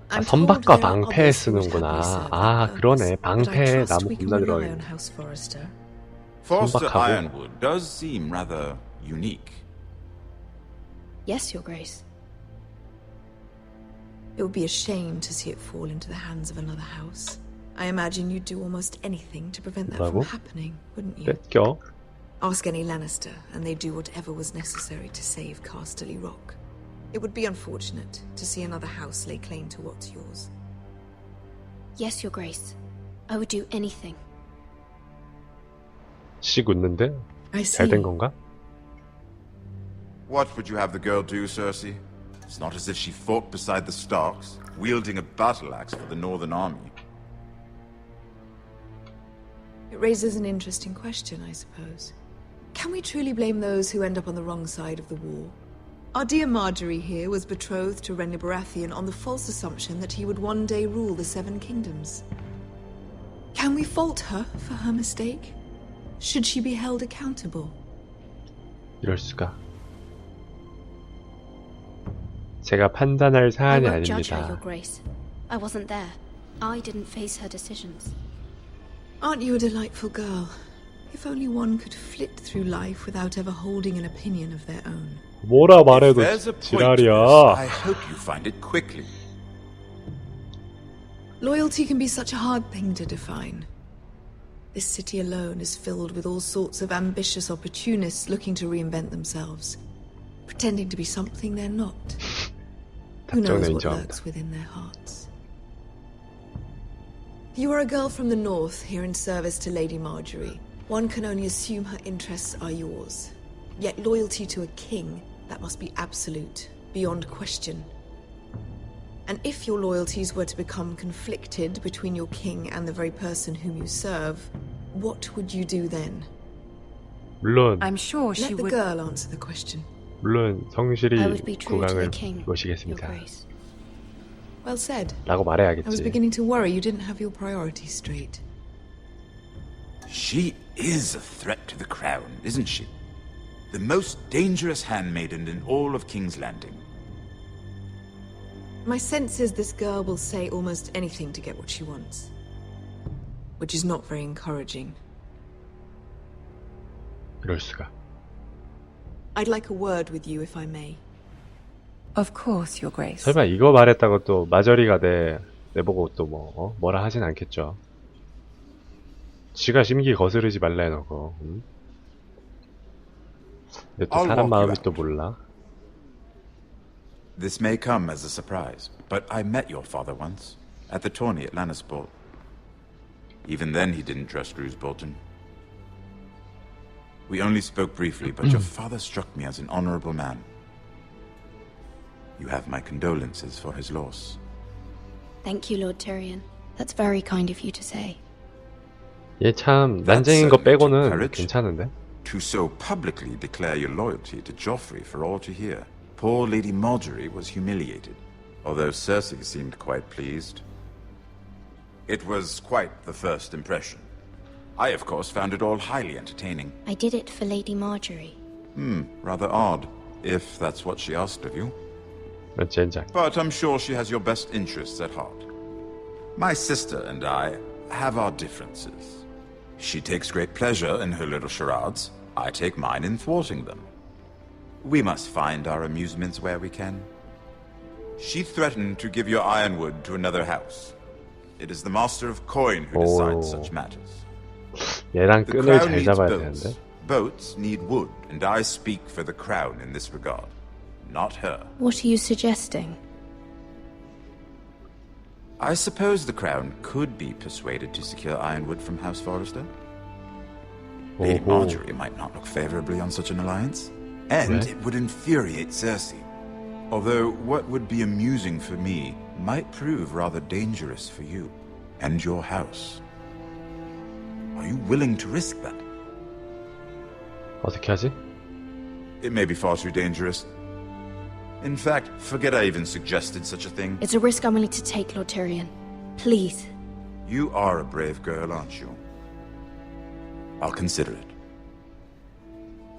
아, 선박과 방패에 쓰는구나. 아, 그러네. 방패에 나무 겁나 들어있네. Forster 선박하고. ironwood does seem rather unique. Yes, Your Grace. It would be a shame to see it fall into the hands of another house. I imagine you'd do almost anything to prevent that from 뭐라고? happening, wouldn't you? 뺏겨. Ask any Lannister, and they'd do whatever was necessary to save Casterly Rock. It would be unfortunate to see another house lay claim to what's yours. Yes, Your Grace. I would do anything. 씩 웃는데? I see. 잘 된 건가? What would you have the girl do, Cersei? It's not as if she fought beside the Starks, wielding a battle axe for the Northern Army. It raises an interesting question, I suppose. Can we truly blame those who end up on the wrong side of the war? Our dear Marjorie here was betrothed to Renly Baratheon on the false assumption that he would one day rule the Seven Kingdoms. Can we fault her for her mistake? Should she be held accountable? 이럴 수가. 제가 판단할 I 사안이 won't judge her, Your 아닙니다. Grace. I wasn't there. I didn't face her decisions. Aren't you a delightful girl? If only one could flit through life without ever holding an opinion of their own. 뭐라 If 말해도 there's a point to this, 지랄이야. I hope you find it quickly. Loyalty can be such a hard thing to define. This city alone is filled with all sorts of ambitious opportunists looking to reinvent themselves, pretending to be something they're not. Who knows 답정네 what 인정합니다. lurks within their hearts? You are a girl from the north here in service to Lady Marjorie. One can only assume her interests are yours. Yet loyalty to a king, that must be absolute, beyond question. And if your loyalties were to become conflicted between your king and the very person whom you serve, what would you do then? 물론 I'm sure she Let the would. girl answer the question. 물론 성실히 I would be true to the 국왕을 king, Your 모시겠습니다. Grace. Well said. 라고 I was 말해야겠지. beginning to worry you didn't have your priorities straight. She is a threat to the crown, isn't she? The most dangerous handmaiden in all of King's Landing. My sense is this girl will say almost anything to get what she wants. Which is not very encouraging. 이럴 수가. I'd like a word with you if I may. Of course, Your Grace. 설마 이거 말했다고 또 마저리가 내보고 또 뭐라 하진 않겠죠. 지가 심기 거스르지 말라 해놓고. 근데 또 I'll 사람 walk you 마음이 out. 또 몰라. This may come as a surprise, but I met your father once, at the tourney at Lannisport. Even then he didn't trust Roose Bolton. We only spoke briefly, but your father struck me as an honorable man. You have my condolences for his loss. Thank you, Lord Tyrion. That's very kind of you to say. 얘 참 난쟁인 거 빼고는 괜찮은데? To so publicly declare your loyalty to Joffrey for all to hear. Poor Lady Marjorie was humiliated, although Cersei seemed quite pleased. It was quite the first impression. I, of course, found it all highly entertaining. I did it for Lady Marjorie. Rather odd, if that's what she asked of you. 젠장. But I'm sure she has your best interests at heart. My sister and I have our differences. She takes great pleasure in her little charades. I take mine in thwarting them. We must find our amusements where we can. She threatened to give your ironwood to another house. It is the Master of Coin who decides such matters. 얘랑 The 끈을 crown 잘 needs 잡아야 boats. 되는데. Boats need wood, and I speak for the crown in this regard. Not her. What are you suggesting? I suppose the crown could be persuaded to secure ironwood from House Forrester. Lady 오호. Marjorie might not look favorably on such an alliance. And 네? it would infuriate Cersei. Although what would be amusing for me might prove rather dangerous for you and your house. Are you willing to risk that? 어떻게 하지? It may be far too dangerous. In fact, forget I even suggested such a thing. It's a risk I'm willing to take, Lord Tyrion. Please. You are a brave girl, aren't you? I'll consider it.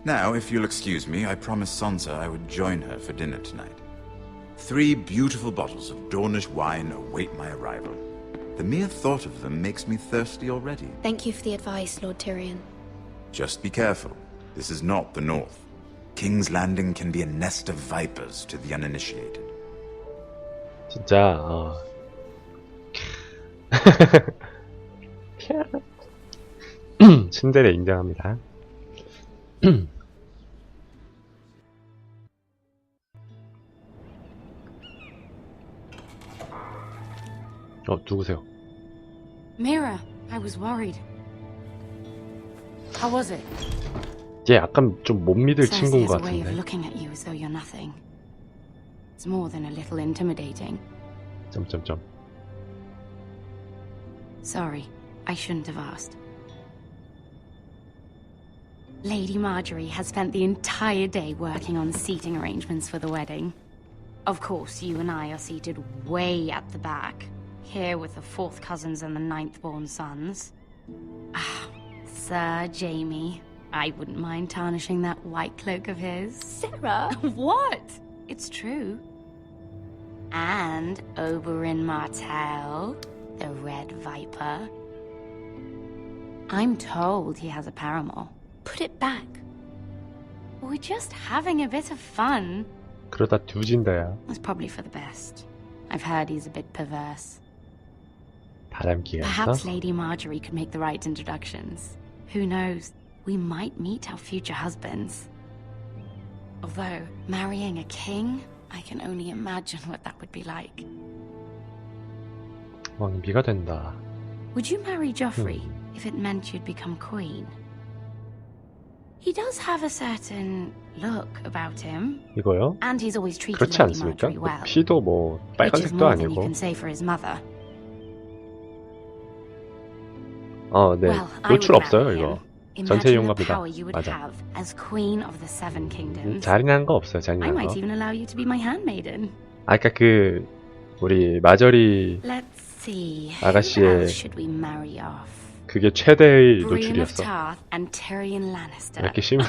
Now, if you'll excuse me, I promised Sansa I would join her for dinner tonight. 3 beautiful bottles of Dornish wine await my arrival. The mere thought of them makes me thirsty already. Thank you for the advice, Lord Tyrion. Just be careful. This is not the North. King's Landing can be a nest of vipers to the uninitiated. 진짜 신데레 인정합니다. 누구세요? Mira, I was worried. How was it? 얘 약간 좀 못 믿을 Cersei 친구인 has 것 a way of 같은데. looking at you as though you're nothing. It's more than a little intimidating. 점점점. Sorry, I shouldn't have asked. Lady Marjorie has spent the entire day working on seating arrangements for the wedding. Of course, you and I are seated way at the back, here with the 4th cousins and the 9th-born sons. Ah, Sir Jaime. I wouldn't mind tarnishing that white cloak of his. Sarah! What? It's true. And Oberyn Martell, the Red Viper. I'm told he has a paramour. Put it back. We're just having a bit of fun. 그러다 뒤진다야. That's probably for the best. I've heard he's a bit perverse. 바람기가 Perhaps 있어? Lady Marjorie could make the right introductions. Who knows? We might meet our future husbands. Although, marrying a king, I can only imagine what that would be like. 왕비가 된다. Would you marry Joffrey if it meant you'd become queen? He does have a certain look about him, 이거요? and he's always treated 그렇지 Lady 않습니까? Marjorie well, 피도 뭐 which is 빨간색도 more than you 아니고. can say for his mother. 네. Well, I would 노출 없어요 marry 이거. him. 전체 Imagine the 이용갑니다. power you would 맞아. have as queen of the 7 kingdoms. 잔인한 거 없어요. I 잔인한 might 거. even allow you to be my handmaiden. 아까 그 우리 마저리 Let's see. 아가씨의- Who else should we marry off? 그게 최대의 Brienne of 노출이었어. Tarth and Tyrion Lannister. 이렇게 심한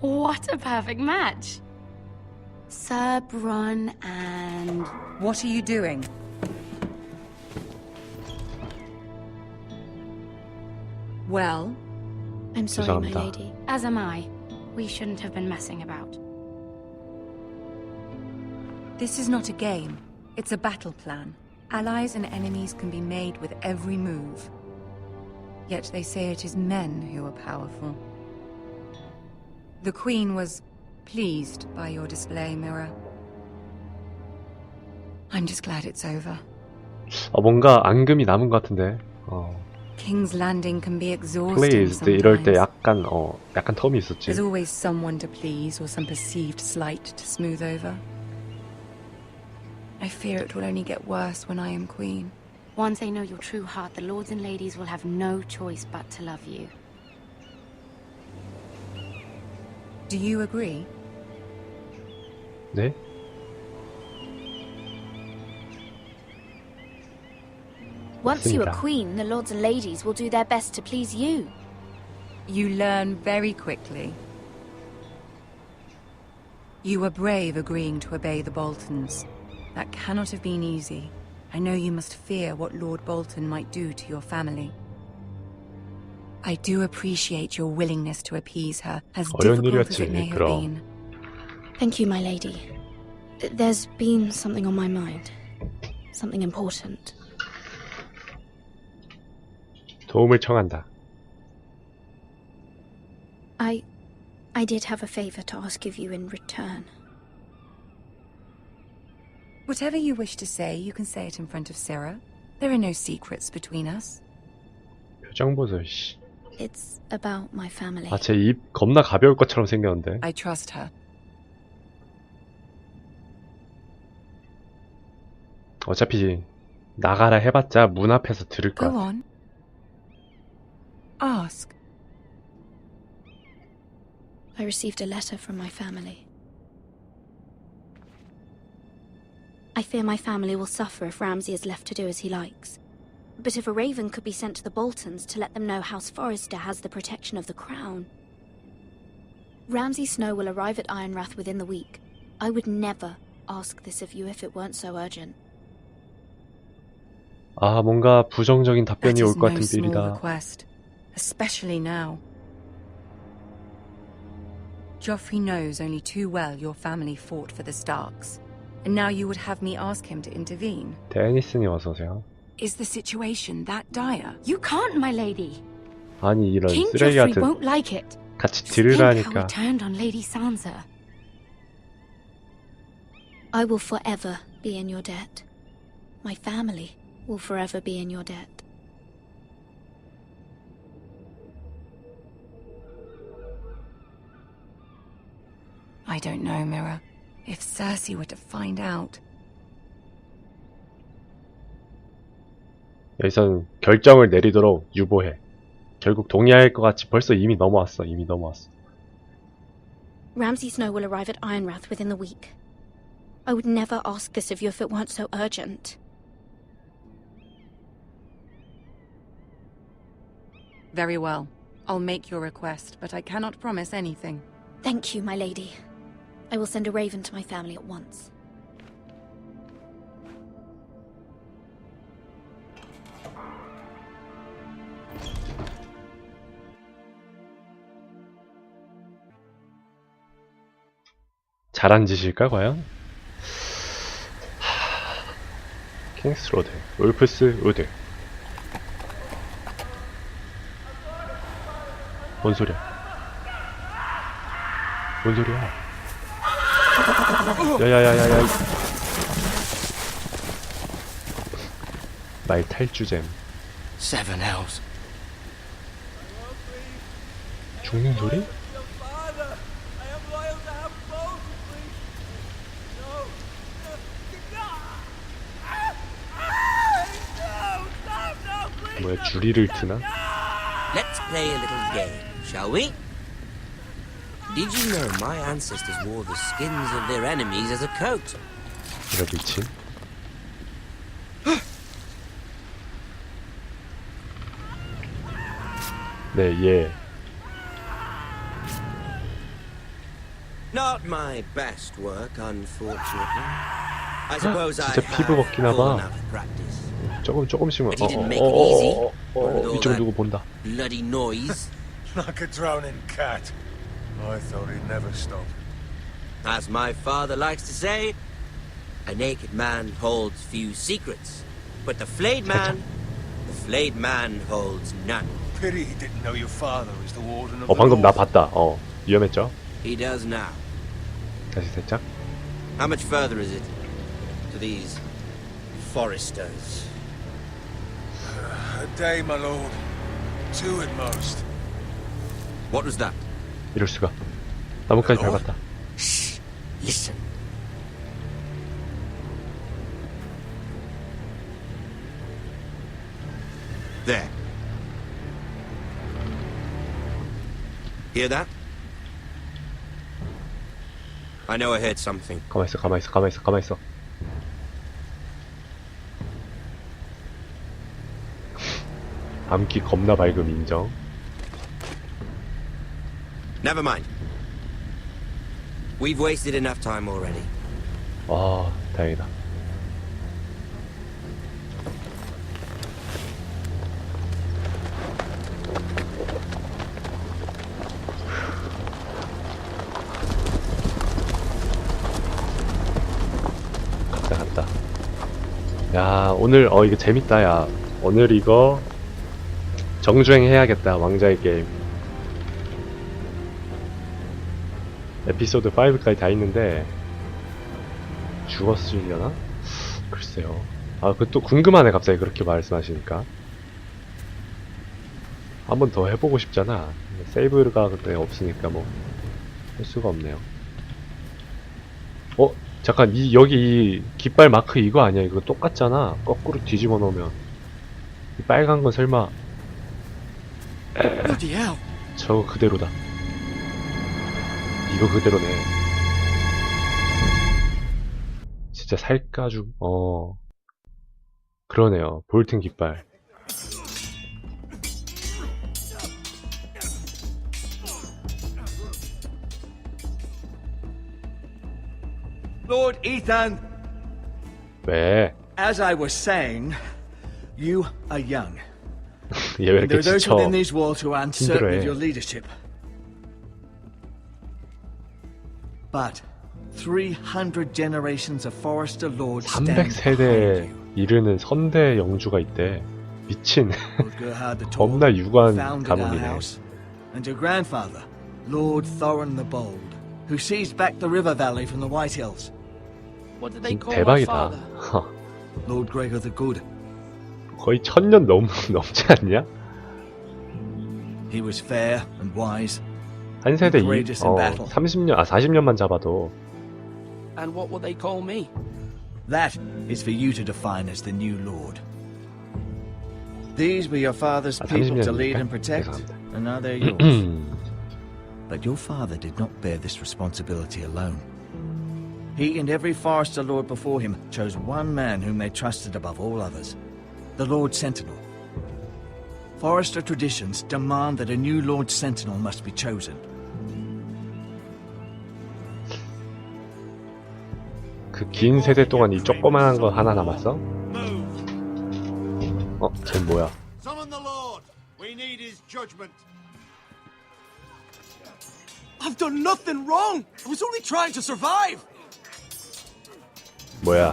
What a perfect match. Sir Bronn and What are you doing? Well, I'm sorry, my 죄송합니다. lady. as am I. We shouldn't have been messing about. this is not a game. It's a battle plan. Allies and enemies can be made with every move. Yet they say it is men who are powerful. The Queen was pleased by your display, Mira. I'm just glad it's over. 뭔가 앙금이 남은 것 같은데. King's Landing can be exhausting pleased 이럴 때 sometimes. 약간 텀이 있었지. There's always someone to please or some perceived slight to smooth over. I fear it will only get worse when I am queen. Once they know your true heart, the lords and ladies will have no choice but to love you. Do you agree? 네? Once you are 맞습니다. queen, the lords and ladies will do their best to please you. You learn very quickly. You were brave agreeing to obey the Boltons. That cannot have been easy. I know you must fear what Lord Bolton might do to your family. I do appreciate your willingness to appease her, as 어려운 difficult as 일이었지, it may have 그럼. been. Thank you, my lady. There's been something on my mind. Something important. 도움을 청한다. I did have a favor to ask of you in return. Whatever you wish to say, you can say it in front of Sarah. There are no secrets between us. 표정 보소, 씨. It's about my family. 제 입 겁나 가벼울 것처럼 생겼는데. I trust her. 어차피 나가라 해봤자 문 앞에서 들을 Go 거야. on. Ask. I received a letter from my family. I fear my family will suffer if Ramsay is left to do as he likes. But if a raven could be sent to the Boltons to let them know House Forrester has the protection of the crown. Ramsay Snow will arrive at Ironrath within the week. I would never ask this of you if it weren't so urgent. 아, 뭔가 부정적인 That 답변이 올 is 것 no 같은 small 빌이다. request, especially now. Joffrey knows only too well your family fought for the Starks, and now you would have me ask him to intervene. 데니스님 어서 오세요. Is the situation that dire? You can't, my lady. 아니 이런 King 쓰레기 Joffrey 같은 won't like it. 같이 Just think how he 들으라니까. turned on Lady Sansa. I will forever be in your debt. My family will forever be in your debt. I don't know, Mira. If Cersei were to find out... 여기선 결정을 내리도록 유보해. 결국 동의할 것 같이 벌써 이미 넘어왔어. Ramsay Snow will arrive at Ironrath within the week. I would never ask this of you if it weren't so urgent. Very well. I'll make your request, but I cannot promise anything. Thank you, my lady. I will send a raven to my family at once. 잘한 짓일까 과연? 킹스로드, 울프스 우드. 뭔 소리야? 야야야야야. 말 탈주잼. Seven Hells. 죽는 소리? 뭐야, 주리를 트나? Let's play a little game, shall we? Did you know my ancestors wore the skins of their enemies as a coat? 이런 미친. 네, 예. Not my best work, unfortunately. I suppose I 진짜 피부 have 벗기나 fallen 봐. out of practice. 조금씩만. But he didn't make it easy. With all 이쪽 that 누구 본다. bloody noise. Like a drowning cat. I thought he'd never stop. As my father likes to say, a naked man holds few secrets, but the flayed man holds none. Pity he didn't know your father was the warden of the 방금 나 North. 봤다. 위험했죠? He does now. 다시 살짝. How much further is it to these foresters? A day, my lord. Two at most. What was that? 이럴 수가. 나뭇가지 밟았다. Shh! Listen. There. Hear that? I know I heard something. 가만히 있어. 암기 겁나 밝음 인정. Never mind. We've wasted enough time already. 아, 다행이다. 갔다. 야, 오늘 이거 재밌다. 야, 오늘 이거 정주행 해야겠다. 왕자의 게임. 에피소드 5까지 다 있는데 죽었으려나? 글쎄요. 그 또 궁금하네. 갑자기 그렇게 말씀하시니까 한 번 더 해보고 싶잖아. 세이브가 그때 없으니까 뭐 할 수가 없네요. 잠깐, 여기 이 깃발 마크 이거 아니야? 이거 똑같잖아. 거꾸로 뒤집어 놓으면 이 빨간 건 설마 Bloody hell. 저거 그대로다. 이거 그대로네. 진짜 살까죽. 그러네요. 볼튼 깃발. Lord Ethan, 왜? as I was saying, you are young. 얘 왜 And there 이렇게 are those 지쳐? within these walls who are uncertain 힘들어해. of your leadership. But 300 generations of Forester Lords stand behind 300세대 you. 이르는 선대 영주가 있대. 미친. Lord Gerhard the Tall 겁나 유관 founded our 가문이네. house, and your grandfather, Lord Thorin the Bold, who seized back the river valley from the White Hills. What did they call my 대박이다. father? Lord Gregor the Good. 거의 1000년 넘지 않냐? He was fair and wise. 한 세대 Courageous in battle. 30년, 40년만 잡아도 And what will they call me? That is for you to define as the new Lord. These were your father's people to lead and protect, and now they're yours. But your father did not bear this responsibility alone. He and every Forester Lord before him chose one man whom they trusted above all others, the Lord Sentinel. Forester traditions demand that a new Lord Sentinel must be chosen. 그 긴 세대 동안 이 조그만한 거 하나 남았어? 쟤 뭐야? Summon the Lord. We need his judgment. I've done nothing wrong. I was only trying to survive. 뭐야?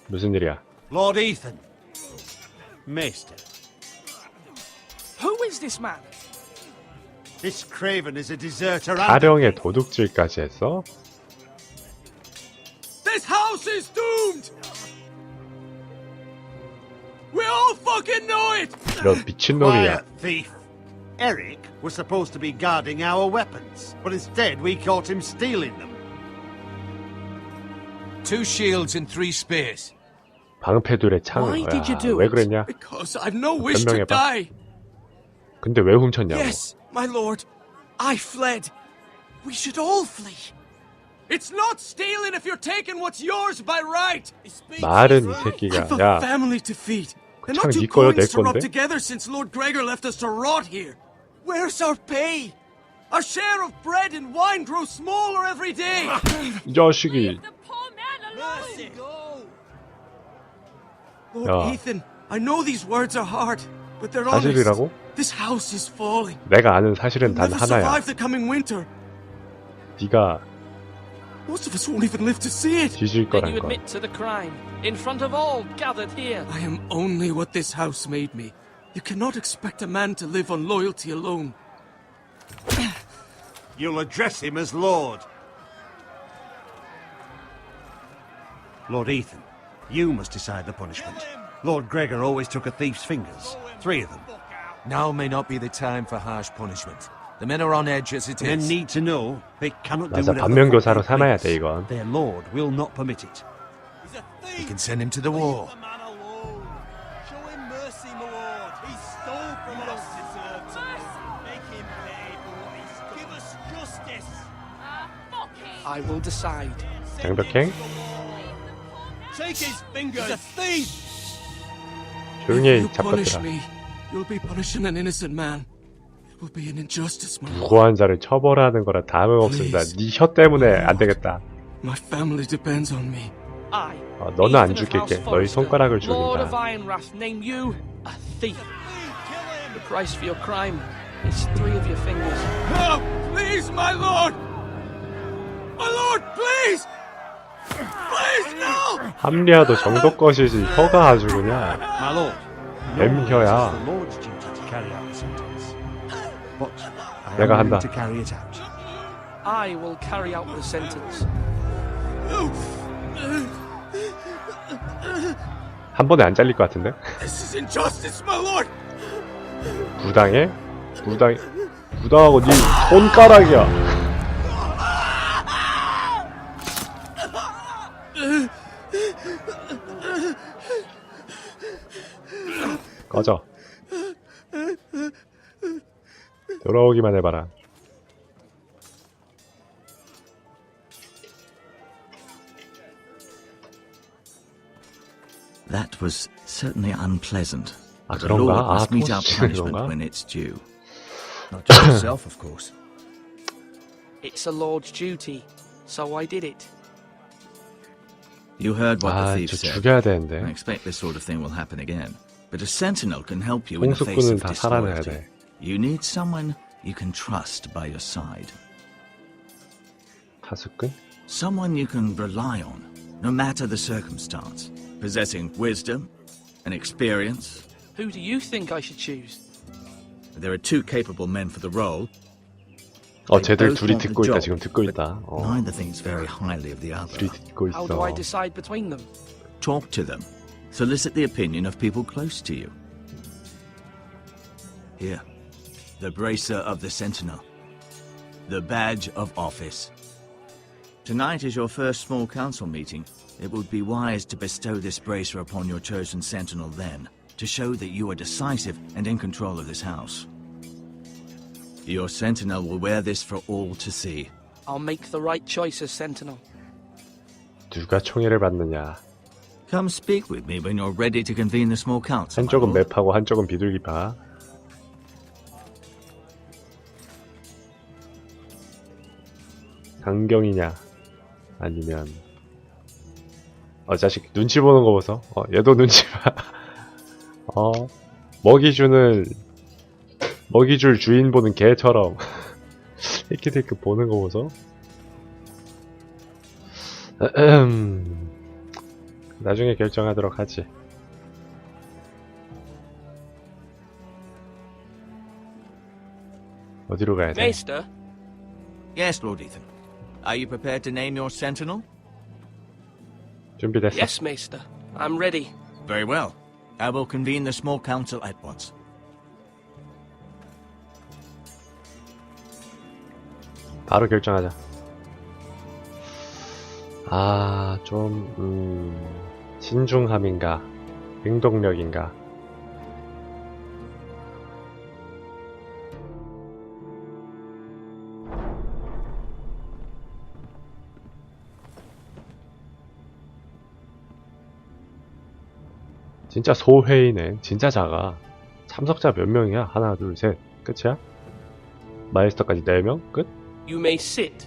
무슨 일이야? Lord Ethan. Maester. Who is this man? This craven is a deserter and 타령의 도둑질까지 했어? This house is doomed. We all fucking know it. 이런 미친놈이야. quiet thief. Eric was supposed to be guarding our weapons, but instead we caught him stealing them. 2 shields and 3 spears. 방패둘의 창을. Why did you do 왜 it? 그랬냐? Because I've no wish to 변명해봐. die. 근데 왜 훔쳤냐고. Yes, my lord. I fled. We should all flee. It's not stealing if you're taking what's yours by right. 말은 이 새끼가. I've a 야, family to feed. And 창 not two 네 거요, 내 coins to rub 건데? together since Lord Gregor left us to rot here. Where's our pay? Our share of bread and wine grows smaller every day. 이 자식이. Lord 야. Ethan, I know these words are hard, but they're honest. 사실이라고? This house is falling. 내가 아는 사실은 We'll 단 never 하나야. survive the coming winter. 네가 Most of us won't even live to see it. 뒤질 Then 거란 you 거. admit to the crime, in front of all gathered here. I am only what this house made me. You cannot expect a man to live on loyalty alone. You'll address him as Lord. Lord Ethan, you must decide the punishment. Lord Gregor always took a thief's fingers. 3 of them. Now may not be the time for harsh punishment. The men are on edge as it Men is. need to know they cannot do 맞아, whatever 반면교사로 the fuck 삼아야 they 돼, 이건. please. Their Lord will not permit it. You can send him to the war. Show him mercy, my lord. He stole from us. Make him pay for what he stole. Give us justice. I will decide. 장벽행? Take his fingers. He's a thief. 조용히 If 해, you punish 잡것들아. me, you'll be punishing an innocent man. It will be an injustice, my lord. 무고한 자를 처벌하는 거라 다름없습니다. 네 혀 때문에 안 되겠다. My family depends on me. I, 너는 안 Ethan of House 죽일게. 너희 Forrester, 손가락을 Lord of 죽인다. Ironwrath, name you a thief. The price for your crime is 3 of your fingers. No, please, my lord! My lord, please! Please, no! 합리화도 정도 것이지 혀가 아주 그냥 My lord. 뱀혀야. It's the Lord's duty to carry out the sentence. But I 내가 am 한다. willing to carry it out. I will carry out the sentence. 한 번에 안 잘릴 것 같은데? This is injustice, my lord! 부당해? 부당하고 네 손가락이야. 꺼져. 돌아오기만 해봐라. That was certainly unpleasant. 아, The 그런가? Lord 아, must mete out 통치는 punishment 건가? when it's due. Not just yourself, of course. It's a lord's duty, so I did it. You heard what the thief 저 said. 죽여야 되는데. I expect this sort of thing will happen again. But a sentinel can help you in the face 공수꾼은 of 다 살아내야 disloyalty. 돼. You need someone you can trust by your side. 하수꾼? Someone you can rely on, no matter the circumstance. Possessing wisdom and experience. Who do you think I should choose? There are two capable men for the role. 쟤들 둘이 듣고 있다. 지금 듣고 있다. Neither thinks very highly of the other. 둘이 듣고 How do I 있어. decide between them? Talk to them. Solicit the opinion of people close to you. Here, the bracer of the sentinel. The badge of office. Tonight is your first small council meeting. It would be wise to bestow this bracer upon your chosen sentinel then, to show that you are decisive and in control of this house. Your sentinel will wear this for all to see. I'll make the right choice as sentinel. 누가 총애를 받느냐. Come speak with me when you're ready to convene the small council. 한쪽은 맵하고 한쪽은 비둘기파. 강경이냐 아니면 자식 눈치 보는 거 보소. 얘도 눈치 봐. 먹이줄 주인 보는 개처럼 이렇게 보는 거 보소. 나중에 결정하도록 하지. 어디로 가야 돼? Maester? Yes, Lord Ethan. Are you prepared to name your sentinel? 준비됐어. Yes, Maester. I'm ready. Very well. I will convene the small council at once. 바로 결정하자. 신중함인가, 행동력인가. 진짜 소회의네. 진짜 작아. 참석자 몇 명이야? 하나, 둘, 셋. 끝이야? 마이스터까지 4명? 끝? You may sit.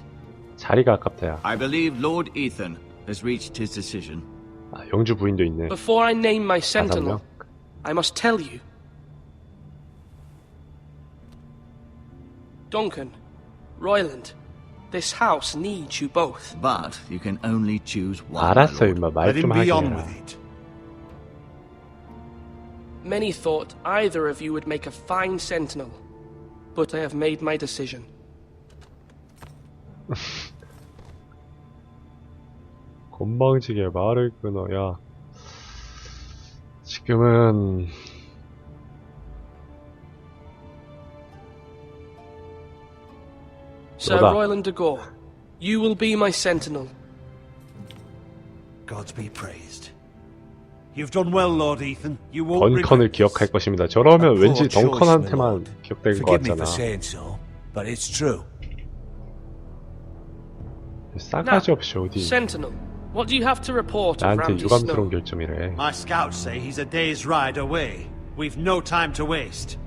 자리가 아깝다, 야. I believe Lord Ethan has reached his decision. 영주 부인도 있네. Before I name my sentinel, 5명? I must tell you. Duncan, Royland, this house needs you both. But you can only choose one. 알았어, 임마. 말 좀 하게 해라. Many thought either of you would make a fine sentinel, but I have made my decision. 건방지게 말을 끊어. 야, 지금은 Sir Royland de Gore, you will be my sentinel. Gods be praised. You've done well, Lord Ethan. You won't 던컨을 기억할 것입니다. 저러면 왠지 덩컨한테만 기억될 것 Forgive me 같잖아. for saying so, but it's true. 싸가지 없이 어디 Sentinel, what do you have to report of 나한테 Ramsay 유감스러운 Snow? 결정이래. My scouts say he's a day's ride away. We've no time to waste.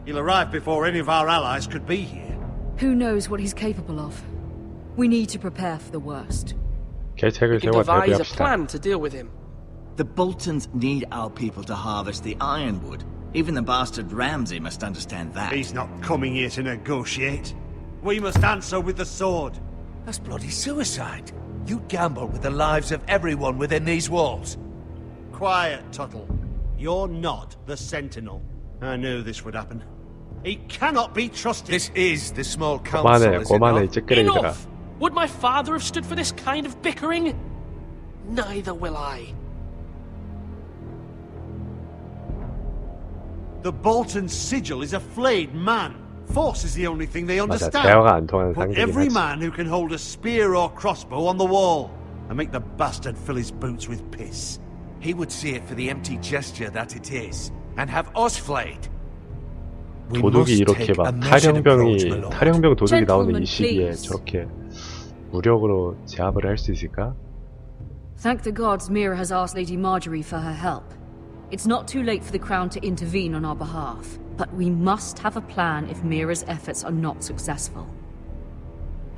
He'll arrive before any of our allies could be here. Who knows what he's capable of? We need to prepare for the worst. 계책을 We can 세워 devise a 대비합시다. plan to deal with him. The Boltons need our people to harvest the ironwood. Even the bastard Ramsay must understand that. He's not coming here to negotiate. We must answer with the sword. That's bloody suicide. You gamble with the lives of everyone within these walls. Quiet, Tuttle. You're not the Sentinel. I knew this would happen. He cannot be trusted. This is the small council, is it 고만해, not? 찌끄레기들아. Enough! Would my father have stood for this kind of bickering? Neither will I. The Bolton sigil is a flayed man. Force is the only thing they 맞아, understand. 대화가 안 통하는 Put 상대긴 every 하지. man who can hold a spear or crossbow on the wall and make the bastard fill his boots with piss. He would see it for the empty gesture that it is, and have us flayed. We 도둑이 must 이렇게 take a 막 measured approach, my lord. 탈영병 도둑이 나오는 이 Gentlemen, 시기에 please. 저렇게 무력으로 제압을 할 수 있을까? Thank the gods Mira has asked Lady Marjorie for her help. It's not too late for the Crown to intervene on our behalf, but we must have a plan if Mira's efforts are not successful.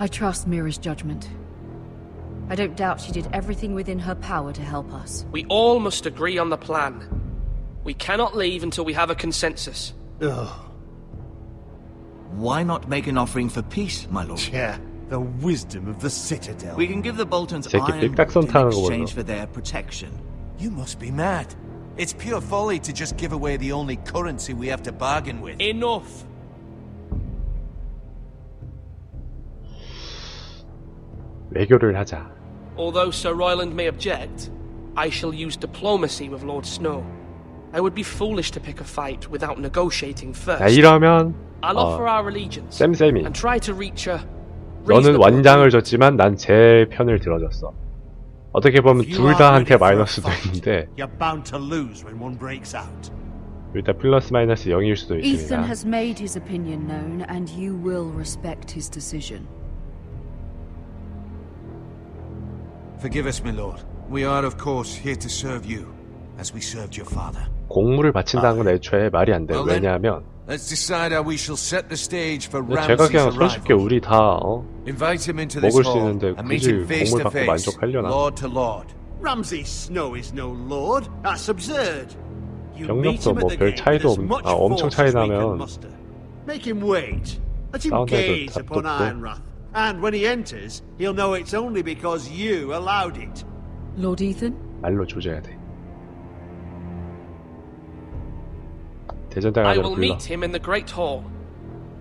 I trust Mira's judgment. I don't doubt she did everything within her power to help us. We all must agree on the plan. We cannot leave until we have a consensus. Ugh. Why not make an offering for peace, my lord? Yeah, the wisdom of the Citadel. We can give the Boltons 새끼 iron 삐딱선 in 타는 거 exchange 보소. for their protection. You must be mad. It's pure folly to just give away the only currency we have to bargain with. Enough! 외교를 하자. Although Sir Royland may object, I shall use diplomacy with Lord Snow. I would be foolish to pick a fight without negotiating first. 야, 이러면 I'll offer our allegiance 쌤쌤이 and try to reach a 너는 완장을 줬지만 난 제 편을 들어줬어. 어떻게 보면 둘 다한테 마이너스도 있는데 You're bound to lose when one breaks out. 일단 플러스 마이너스 0일 수도 Ethan 있습니다. has made his opinion known, and you will respect his decision. Forgive us, my lord. We are, of course, here to serve you, as we served your father. 공물을 바친다는 건 애초에 말이 안 돼요. 왜냐하면 Let's decide how we shall set the stage for 제가 그냥 Ramsay's 손쉽게 arrival. 우리 다 Invite him into this 먹을 수 hall 있는데 and meet 굳이 him face 공물 to 받고 face, 만족하려나? lord to lord. Ramsay Snow is no lord. That's absurd. You meet 병력도 him 뭐 at the 별 gate 차이도 with as much 엄청 force 차이 as we can 나면 muster. Make him wait. Let him 싸운다고 gaze 답도 upon 없고. Ironrath. And when he enters, he'll know it's only because you allowed it. Lord Ethan? 말로 조져야 돼. I 대전당하자를 will 불러. meet him in the Great Hall.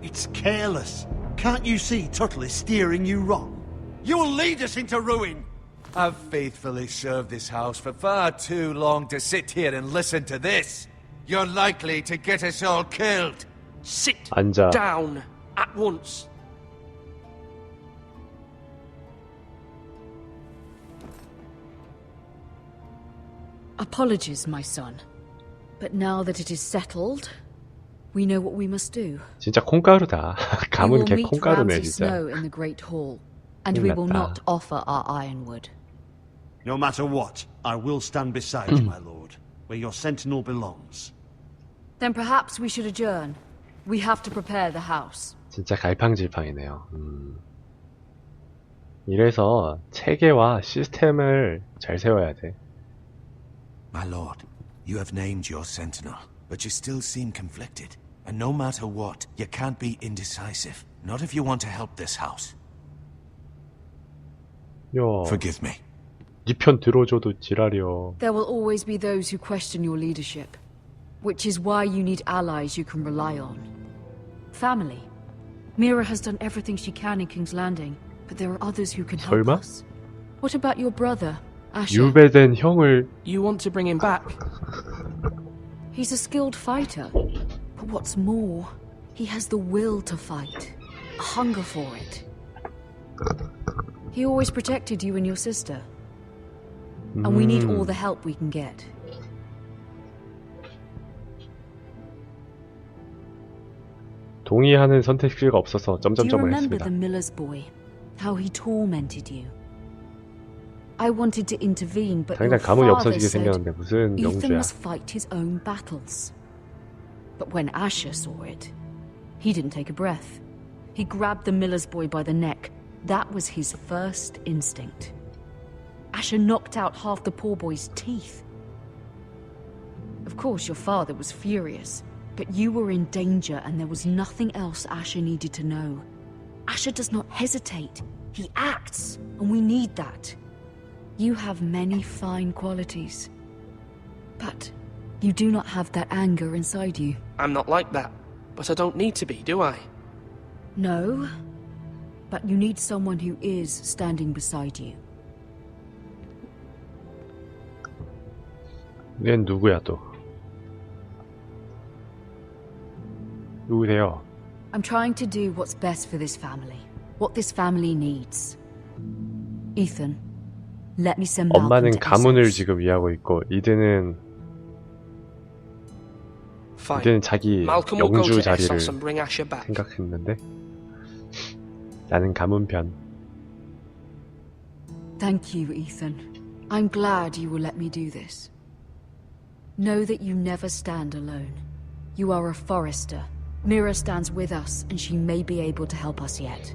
It's careless. Can't you see Tuttle is steering you wrong? You will lead us into ruin. I've faithfully served this house for far too long to sit here and listen to this. You're likely to get us all killed. Sit 앉아. down at once. Apologies, my son. But now that it is settled, we know what we must do. 진짜 콩가루다. We 감은 will 개 meet 콩가루네 Ramsay 진짜. Snow in the Great Hall, and we will 큰일 났다. not offer our ironwood. No matter what, I will stand beside you, my lord, where your sentinel belongs. Then perhaps we should adjourn. We have to prepare the house. 진짜 갈팡질팡이네요. 이래서 체계와 시스템을 잘 세워야 돼. My lord, you have named your sentinel, but you still seem conflicted. And no matter what, you can't be indecisive. Not if you want to help this house. 요, Forgive me. 네 편 들어줘도 지랄이요. There will always be those who question your leadership, which is why you need allies you can rely on. Family. Mira has done everything she can in King's Landing, but there are others who can help 설마? us. What about your brother, Asher? 유배된 형을 You want to bring him back? He's a skilled fighter, but what's more, he has the will to fight, a hunger for it. He always protected you and your sister, and we need all the help we can get. 동의하는 선택지가 없어서 Do you 점점점을 remember 했습니다. the miller's boy? How he tormented you? I wanted to intervene, but your 당장 가문이 father 없어지게 said 생겼는데 무슨 Ethan 영주야. must fight his own battles. But when Asher saw it, he didn't take a breath. He grabbed the miller's boy by the neck. That was his first instinct. Asher knocked out half the poor boy's teeth. Of course, your father was furious, but you were in danger and there was nothing else Asher needed to know. Asher does not hesitate. He acts, and we need that. You have many fine qualities, but you do not have that anger inside you. I'm not like that, but I don't need to be, do I? No, but you need someone who is standing beside you. 얜 누구야 또? 누구세요? I'm trying to do what's best for this family, what this family needs. Ethan, let me send Malcolm 엄마는 to 가문을 Essex. 지금 위하고 있고 이드는 Fine. 자기 Malcolm will go 영주 to 자리를 Essex and bring Asher back. 생각했는데 나는 가문 편. Thank you, Ethan. I'm glad you will let me do this. Know that you never stand alone. You are a Forester. Mira stands with us, and she may be able to help us yet.